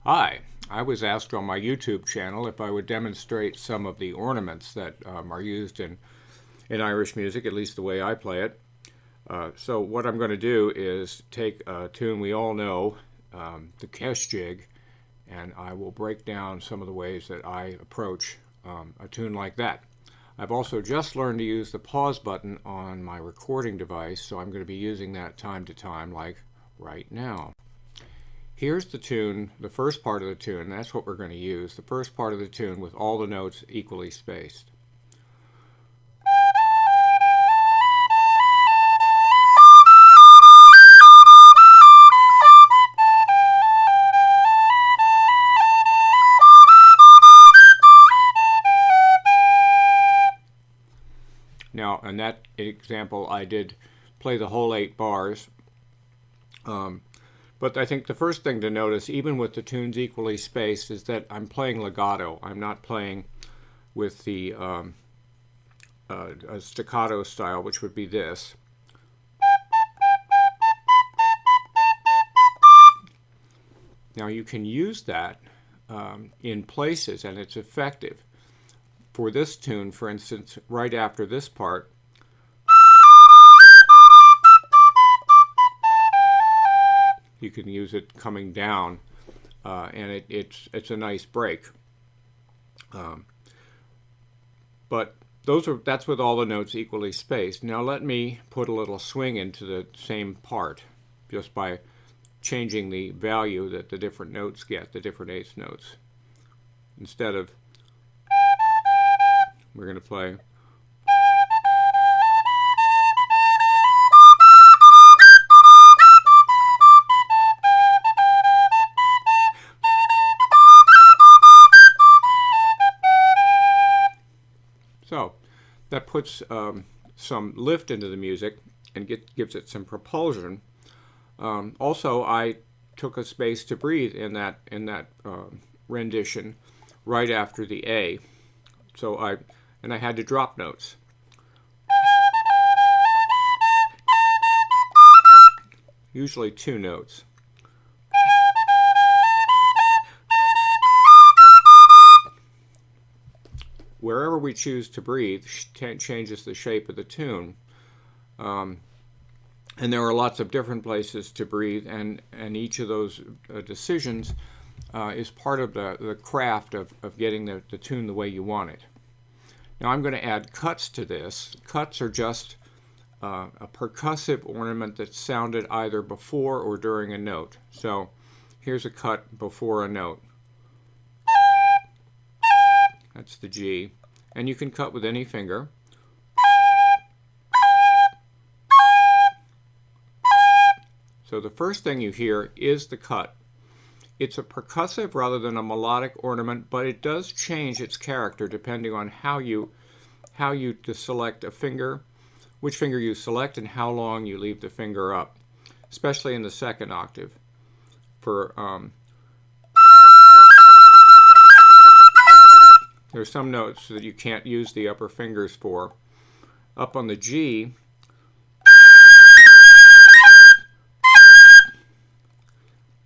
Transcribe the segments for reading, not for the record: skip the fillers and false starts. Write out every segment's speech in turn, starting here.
Hi, I was asked on my YouTube channel if I would demonstrate some of the ornaments that are used in Irish music, at least the way I play it. So what I'm going to do is take a tune we all know, the Kesh jig, and I will break down some of the ways that I approach a tune like that. I've also just learned to use the pause button on my recording device, so I'm going to be using that time to time, like right now. Here's the tune, the first part of the tune. That's what we're going to use, the first part of the tune with all the notes equally spaced. Now, in that example, I did play the whole 8 bars. But I think the first thing to notice, even with the tunes equally spaced, is that I'm playing legato. I'm not playing with the staccato style, which would be this. Now you can use that in places, and it's effective. For this tune, for instance, right after this part, you can use it coming down, and it's a nice break. But that's with all the notes equally spaced. Now let me put a little swing into the same part, just by changing the value that the different notes get, the different eighth notes. Instead of, we're going to play. So that puts some lift into the music and gives it some propulsion. Also, I took a space to breathe in that rendition right after the A. So I had to drop notes. Usually 2 notes. Wherever we choose to breathe changes the shape of the tune. And there are lots of different places to breathe, and each of those decisions is part of the craft of getting the tune the way you want it. Now I'm going to add cuts to this. Cuts are just a percussive ornament that's sounded either before or during a note. So here's a cut before a note. That's the G. And you can cut with any finger. So the first thing you hear is the cut. It's a percussive rather than a melodic ornament, but it does change its character depending on how you select a finger, which finger you select, and how long you leave the finger up, especially in the second octave. For there's some notes that you can't use the upper fingers for. Up on the G,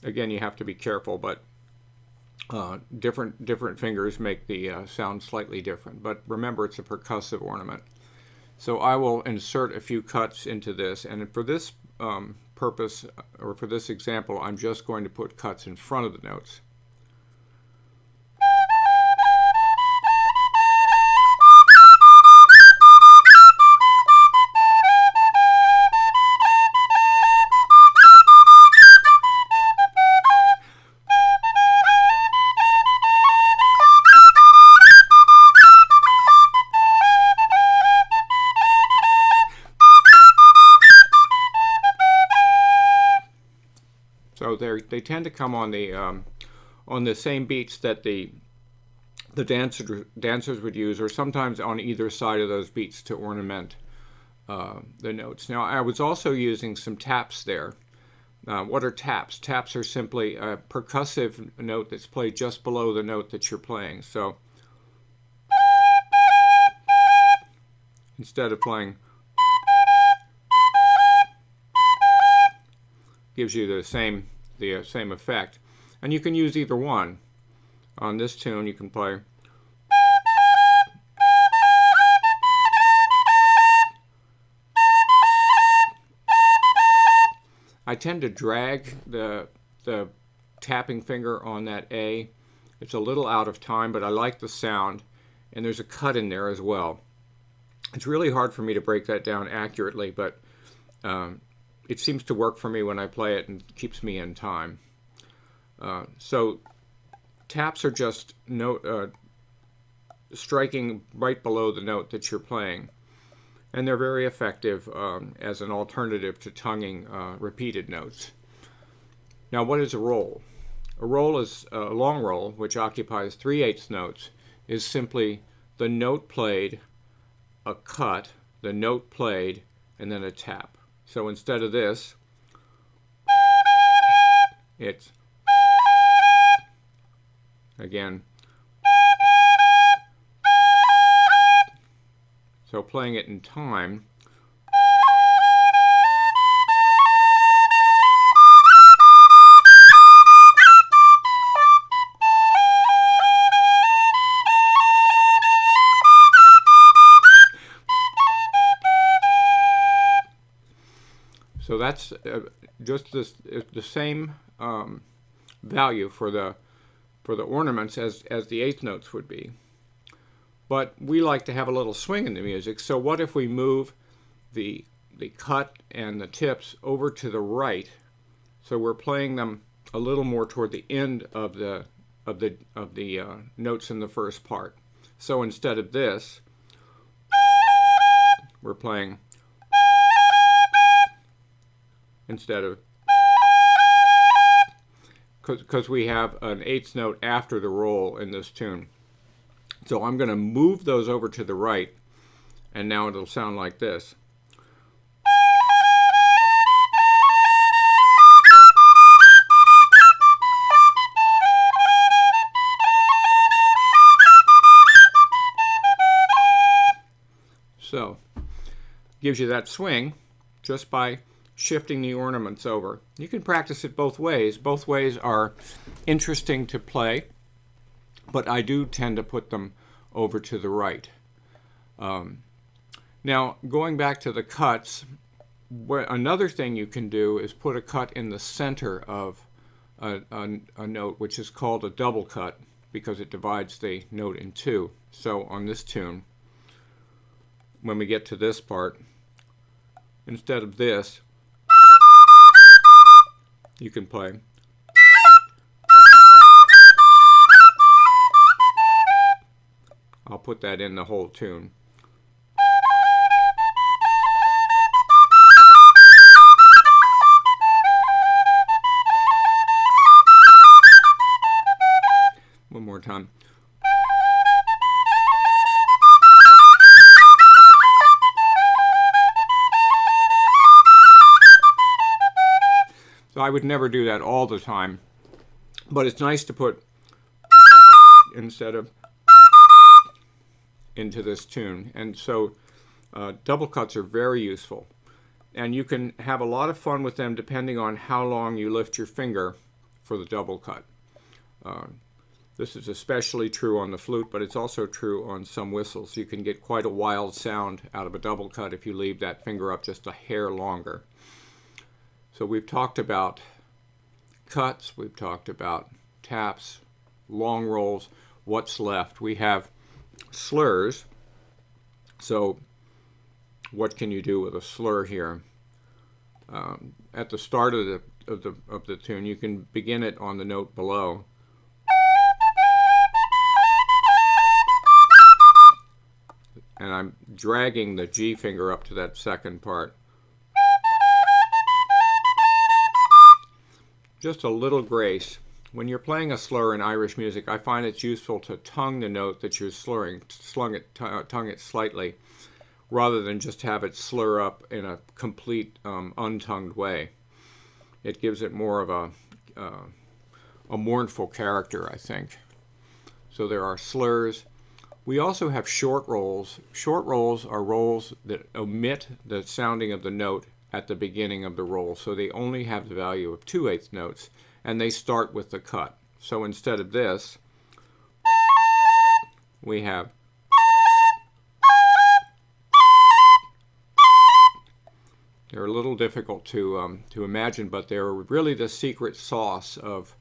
again, you have to be careful, but different fingers make the sound slightly different. But remember, it's a percussive ornament. So I will insert a few cuts into this, and for this purpose, or for this example, I'm just going to put cuts in front of the notes. So they tend to come on the same beats that the dancers would use, or sometimes on either side of those beats to ornament the notes. Now I was also using some taps there. What are taps? Taps are simply a percussive note that's played just below the note that you're playing. So instead of playing, gives you the same effect. And you can use either one. On this tune you can play I tend to drag the tapping finger on that A. It's a little out of time, but I like the sound, and there's a cut in there as well. It's really hard for me to break that down accurately, but it seems to work for me when I play it and keeps me in time. So taps are just striking right below the note that you're playing. And they're very effective as an alternative to tonguing repeated notes. Now, what is a roll? A roll is a long roll, which occupies 3/8 notes, is simply the note played, a cut, the note played, and then a tap. So instead of this, it's again. So playing it in time, so that's just the same value for the ornaments as the eighth notes would be. But we like to have a little swing in the music, so what if we move the cut and the tips over to the right, so we're playing them a little more toward the end of the notes in the first part. So instead of this, we're playing instead of, because we have an eighth note after the roll in this tune. So I'm going to move those over to the right, and now it'll sound like this. So, gives you that swing just by shifting the ornaments over. You can practice it both ways. Both ways are interesting to play, but I do tend to put them over to the right. Now, going back to the cuts, another thing you can do is put a cut in the center of a note, which is called a double cut, because it divides the note in two. So on this tune, when we get to this part, instead of this, you can play. I'll put that in the whole tune. One more time. So I would never do that all the time, but it's nice to put instead of into this tune. And so double cuts are very useful, and you can have a lot of fun with them depending on how long you lift your finger for the double cut. This is especially true on the flute, but it's also true on some whistles. You can get quite a wild sound out of a double cut if you leave that finger up just a hair longer. So we've talked about cuts, we've talked about taps, long rolls. What's left? We have slurs. So what can you do with a slur here? At the start of the tune, you can begin it on the note below. And I'm dragging the G finger up to that second part. Just a little grace. When you're playing a slur in Irish music, I find it's useful to tongue the note that you're slurring, tongue it slightly, rather than just have it slur up in a complete untongued way. It gives it more of a mournful character, I think. So there are slurs. We also have short rolls. Short rolls are rolls that omit the sounding of the note at the beginning of the roll, so they only have the value of 2/8 notes, and they start with the cut. So instead of this, we have they're a little difficult to imagine, but they're really the secret sauce of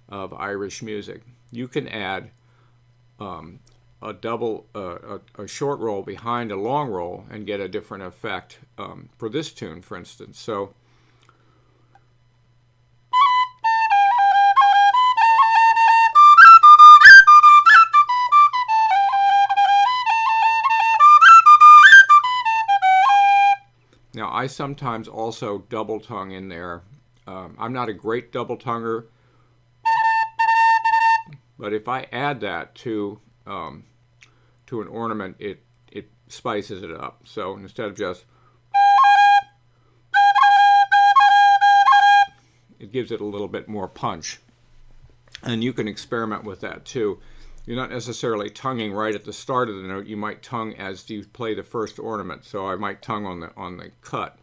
Irish music. You can add a short roll behind a long roll and get a different effect for this tune, for instance. So now I sometimes also double tongue in there. I'm not a great double tonguer, but if I add that to an ornament, it spices it up. So instead of just, it gives it a little bit more punch. And you can experiment with that too. You're not necessarily tonguing right at the start of the note. You might tongue as you play the first ornament. So I might tongue on the cut,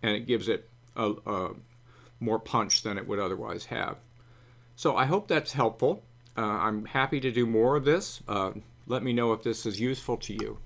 and it gives it a more punch than it would otherwise have. So I hope that's helpful. I'm happy to do more of this. Let me know if this is useful to you.